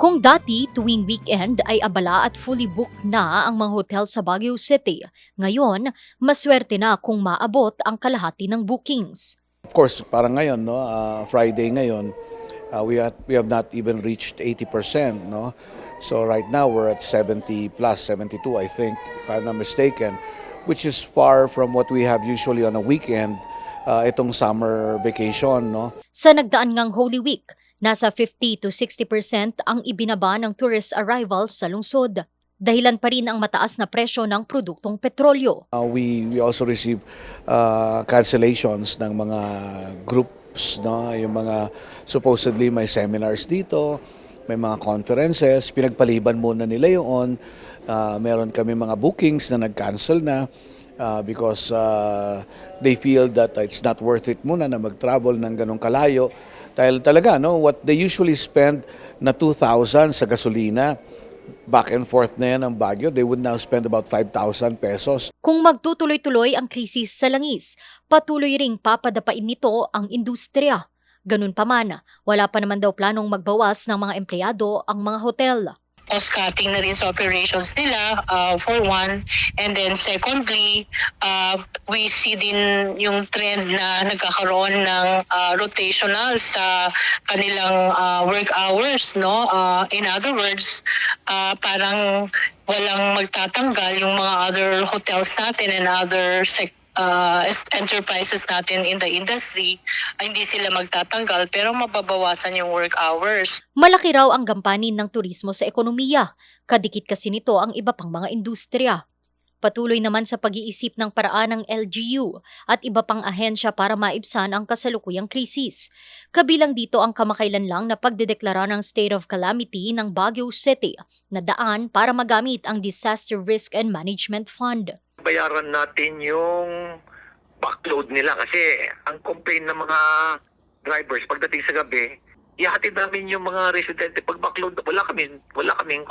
Kung dati tuwing weekend ay abala at fully booked na ang mga hotel sa Baguio City, ngayon maswerte na kung maabot ang kalahati ng bookings. Of course, parang ngayon, no, Friday ngayon, we have not even reached 80%, no? So right now we're at 70 plus, 72 I think, if I'm not mistaken, which is far from what we have usually on a weekend, itong summer vacation, no? Sa nagdaan ngang Holy Week, nasa 50 to 60% ang ibinaba ng tourist arrivals sa lungsod. Dahilan pa rin ang mataas na presyo ng produktong petrolyo. We also receive cancellations ng mga groups, no? Yung mga supposedly may seminars dito, may mga conferences, pinagpaliban muna nila yun. Meron kami mga bookings na nag-cancel na because they feel that it's not worth it muna na mag-travel ng ganong kalayo. Dahil talaga, no, what they usually spend na 2,000 sa gasolina, back and forth na yan ang Baguio, they would now spend about 5,000 pesos. Kung magtutuloy-tuloy ang krisis sa langis, patuloy ring papadapain nito ang industriya. Ganun pa man, wala pa naman daw planong magbawas ng mga empleyado ang mga hotel. Cost-cutting na rin sa operations nila, for one. And then secondly, we see din yung trend na nagkakaroon ng rotational sa kanilang work hours, no? In other words, parang walang magtatanggal yung mga other hotels natin and other enterprises natin in the industry, ay hindi sila magtatanggal pero mababawasan yung work hours. Malaki raw ang gampanin ng turismo sa ekonomiya. Kadikit kasi nito ang iba pang mga industriya. Patuloy naman sa pag-iisip ng paraan ng LGU at iba pang ahensya para maibsan ang kasalukuyang krisis. Kabilang dito ang kamakailan lang na pagdedeklara ng State of Calamity ng Baguio City na daan para magamit ang Disaster Risk and Management Fund. Bayaran natin yung backload nila kasi ang complaint ng mga drivers pagdating sa gabi, ihatid namin yung mga residente pag backload, wala kaming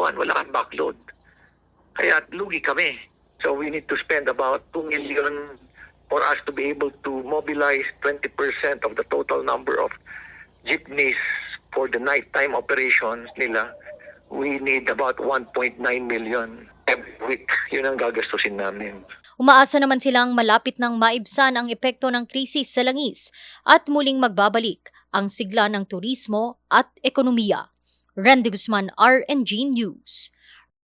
backload. Kaya lugi kami. So we need to spend about 2 million for us to be able to mobilize 20% of the total number of jeepneys for the nighttime operations nila. We need about 1.9 million every week. Yun ang gagastusin namin. Umaasa naman silang malapit nang maibsan ang epekto ng krisis sa langis at muling magbabalik ang sigla ng turismo at ekonomiya. Randy Guzman, RNG News.